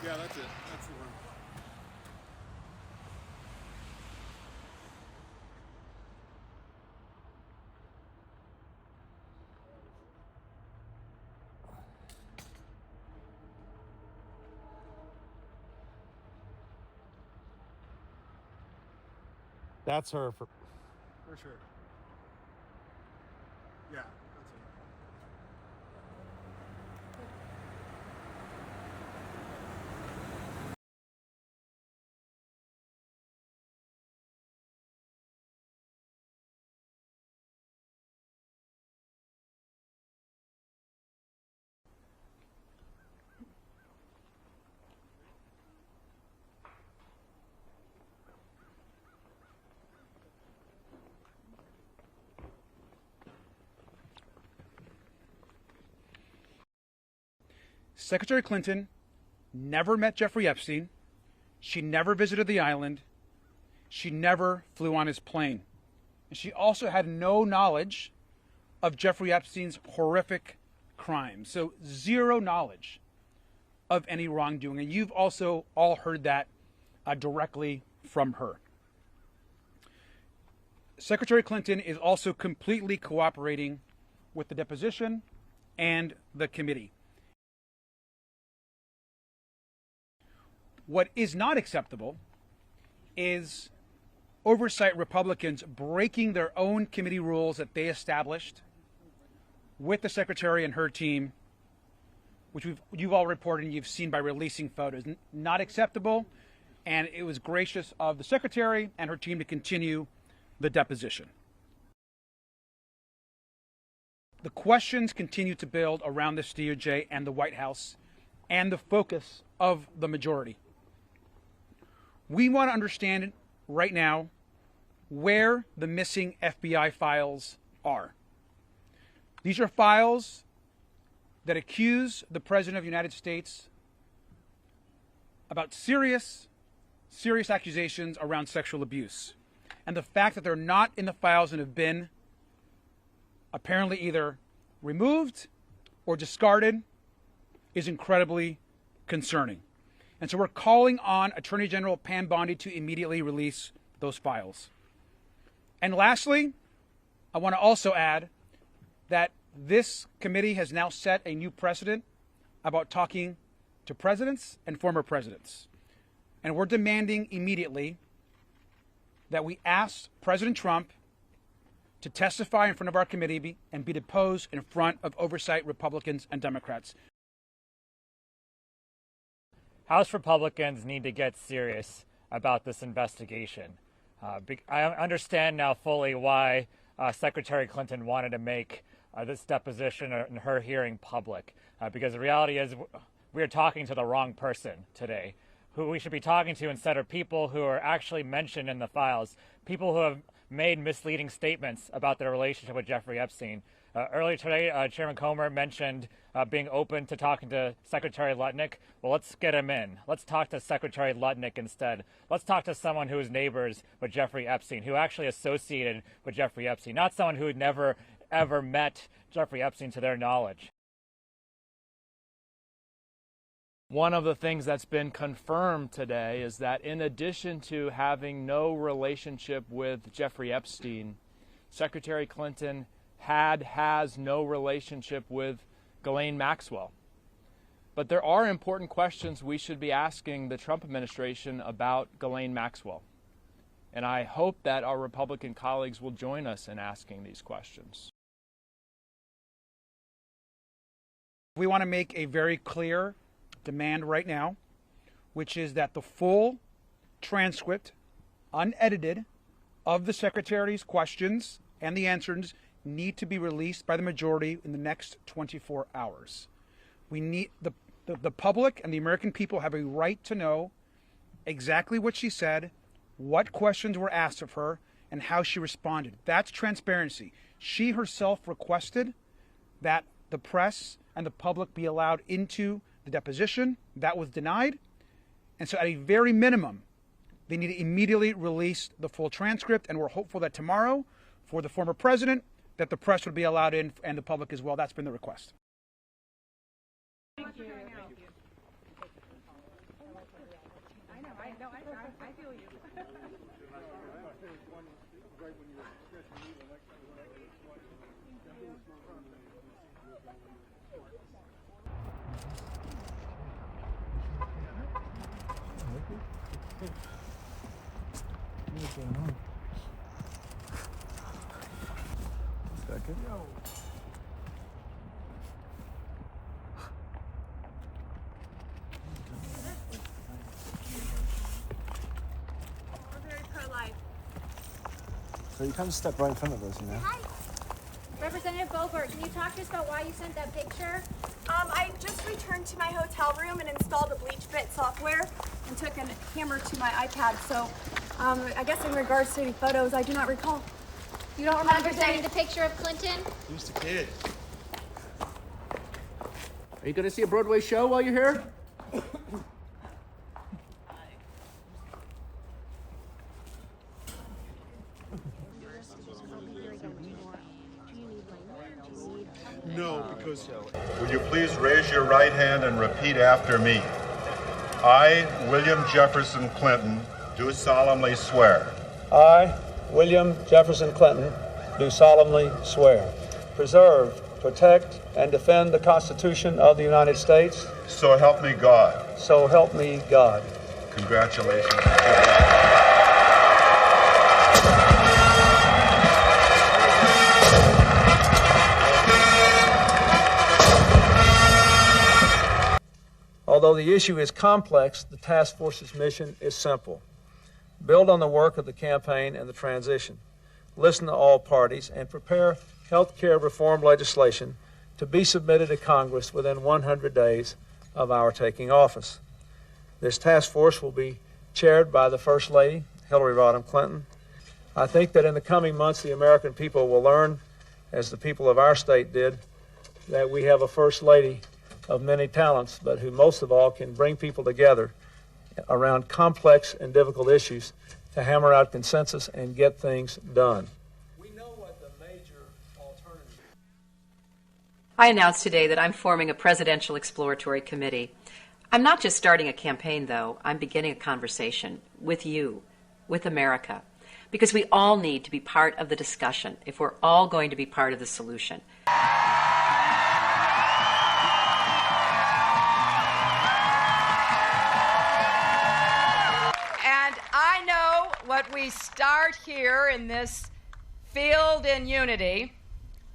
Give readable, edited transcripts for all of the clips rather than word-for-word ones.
Yeah, that's it. That's the one. That's her. For sure. Yeah, that's it. Secretary Clinton never met Jeffrey Epstein. She never visited the island. She never flew on his plane. And she also had no knowledge of Jeffrey Epstein's horrific crimes. So zero knowledge of any wrongdoing. And you've also all heard that directly from her. Secretary Clinton is also completely cooperating with the deposition and the committee. What is not acceptable is oversight Republicans breaking their own committee rules that they established with the secretary and her team, which you've all reported and you've seen by releasing photos. Not acceptable, and it was gracious of the secretary and her team to continue the deposition. The questions continue to build around this DOJ and the White House and the focus of the majority. We want to understand right now where the missing FBI files are. These are files that accuse the President of the United States about serious accusations around sexual abuse. And the fact that they're not in the files and have been apparently either removed or discarded is incredibly concerning. And so we're calling on Attorney General Pam Bondi to immediately release those files. And lastly, I want to also add that this committee has now set a new precedent about talking to presidents and former presidents. And we're demanding immediately that we ask President Trump to testify in front of our committee and be deposed in front of oversight Republicans and Democrats. House Republicans need to get serious about this investigation. I understand now fully why Secretary Clinton wanted to make this deposition and her hearing public, because the reality is we are talking to the wrong person today. Who we should be talking to instead are people who are actually mentioned in the files, people who have made misleading statements about their relationship with Jeffrey Epstein. Earlier today, Chairman Comer mentioned being open to talking to Secretary Lutnick. Well, let's get him in. Let's talk to Secretary Lutnick instead. Let's talk to someone who is neighbors with Jeffrey Epstein, who actually associated with Jeffrey Epstein, not someone who had never, ever met Jeffrey Epstein to their knowledge. One of the things that's been confirmed today is that in addition to having no relationship with Jeffrey Epstein, Secretary Clinton has no relationship with Ghislaine Maxwell. But there are important questions we should be asking the Trump administration about Ghislaine Maxwell. And I hope that our Republican colleagues will join us in asking these questions. We want to make a very clear demand right now, which is that the full transcript, unedited, of the Secretary's questions and the answers need to be released by the majority in the next 24 hours. We need the public and the American people have a right to know exactly what she said, what questions were asked of her, and how she responded. That's transparency. She herself requested that the press and the public be allowed into the deposition. That was denied. And so at a very minimum, they need to immediately release the full transcript, and we're hopeful that tomorrow, for the former president, that the press would be allowed in and the public as well. That's been the request. Thank you. So you kind of step right in front of us, you know? Hi. Representative Boebert, can you talk to us about why you sent that picture? I just returned to my hotel room and installed a bleach bit software and took a camera to my iPad. So I guess in regards to any photos, I do not recall. You don't remember Representing the picture of Clinton? Who's the kid? Are you going to see a Broadway show while you're here? No, because Will you please raise your right hand and repeat after me? I, William Jefferson Clinton, do solemnly swear. I, William Jefferson Clinton, do solemnly swear. Preserve, protect, and defend the Constitution of the United States. So help me God. So help me God. Congratulations. Although the issue is complex, the task force's mission is simple. Build on the work of the campaign and the transition. Listen to all parties and prepare health care reform legislation to be submitted to Congress within 100 days of our taking office. This task force will be chaired by the First Lady, Hillary Rodham Clinton. I think that in the coming months, the American people will learn, as the people of our state did, that we have a First Lady of many talents, but who most of all can bring people together around complex and difficult issues to hammer out consensus and get things done. We know what the major alternatives. I announced today that I'm forming a presidential exploratory committee. I'm not just starting a campaign, though. I'm beginning a conversation with you, with America, because we all need to be part of the discussion if we're all going to be part of the solution. What we start here in this field in unity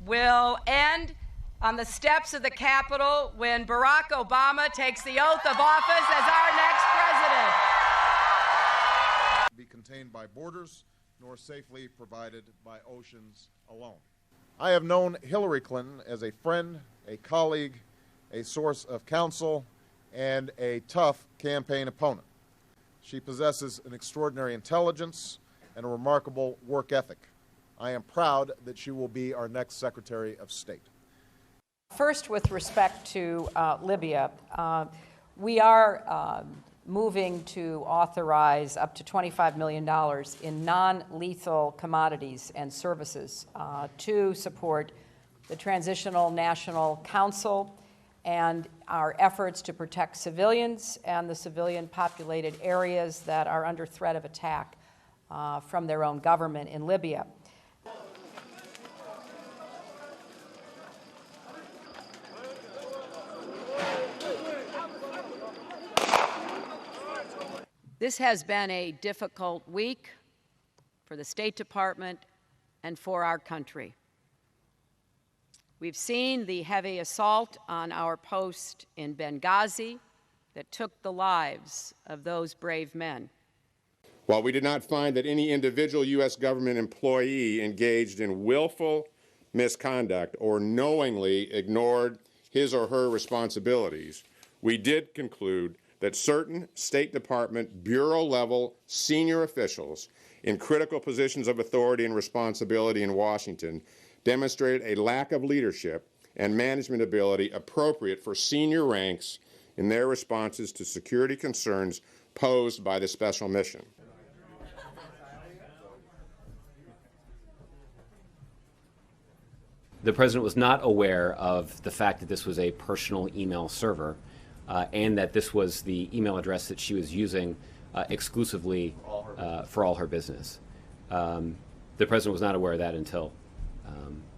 will end on the steps of the Capitol when Barack Obama takes the oath of office as our next president. Be contained by borders, nor safely provided by oceans alone. I have known Hillary Clinton as a friend, a colleague, a source of counsel, and a tough campaign opponent. She possesses an extraordinary intelligence and a remarkable work ethic. I am proud that she will be our next Secretary of State. First, with respect to Libya, we are moving to authorize up to $25 million in non-lethal commodities and services to support the Transitional National Council and our efforts to protect civilians and the civilian-populated areas that are under threat of attack from their own government in Libya. This has been a difficult week for the State Department and for our country. We've seen the heavy assault on our post in Benghazi that took the lives of those brave men. While we did not find that any individual U.S. government employee engaged in willful misconduct or knowingly ignored his or her responsibilities, we did conclude that certain State Department bureau-level senior officials in critical positions of authority and responsibility in Washington demonstrated a lack of leadership and management ability appropriate for senior ranks in their responses to security concerns posed by the special mission. The president was not aware of the fact that this was a personal email server and that this was the email address that she was using exclusively for all her business. The president was not aware of that until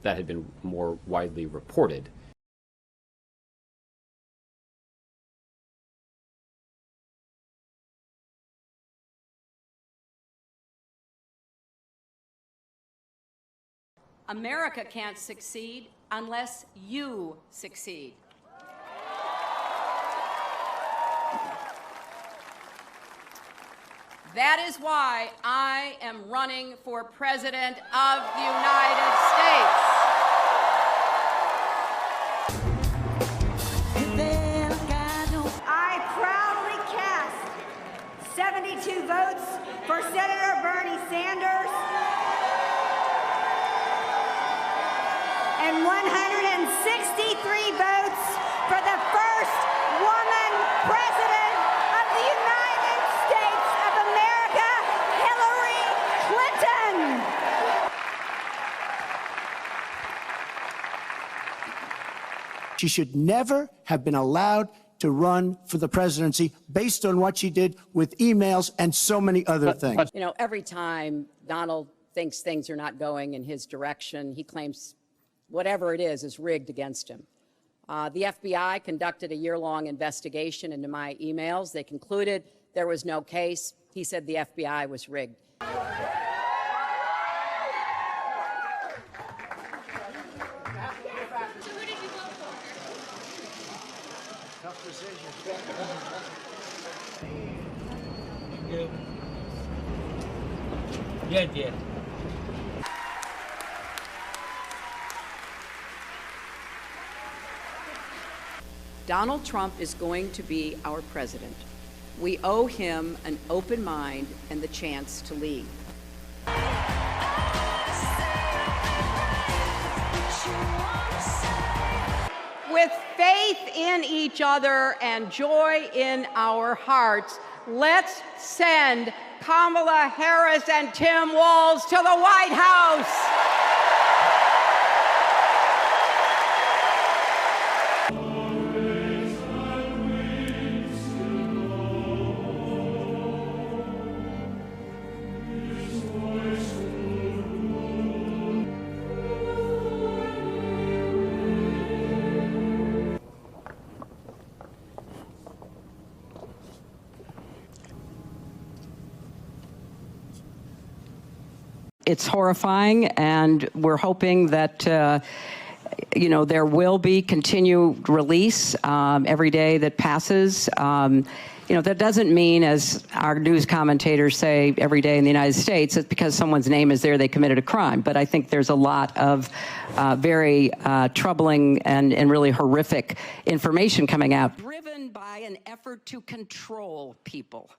that had been more widely reported. America can't succeed unless you succeed. That is why I am running for President of the United States. I proudly cast 72 votes for Senator Bernie Sanders and 163 votes for the first woman president of the United States of America, Hillary Clinton. She should never have been allowed to run for the presidency based on what she did with emails and so many other things. You know, every time Donald thinks things are not going in his direction, he claims whatever it is rigged against him. The FBI conducted a year-long investigation into my emails. They concluded there was no case. He said the FBI was rigged. Tough decision. Yeah, dear. Donald Trump is going to be our president. We owe him an open mind and the chance to lead. With faith in each other and joy in our hearts, let's send Kamala Harris and Tim Walz to the White House. It's horrifying, and we're hoping that there will be continued release every day that passes. That doesn't mean, as our news commentators say every day in the United States, that because someone's name is there, they committed a crime. But I think there's a lot of very troubling and really horrific information coming out. Driven by an effort to control people.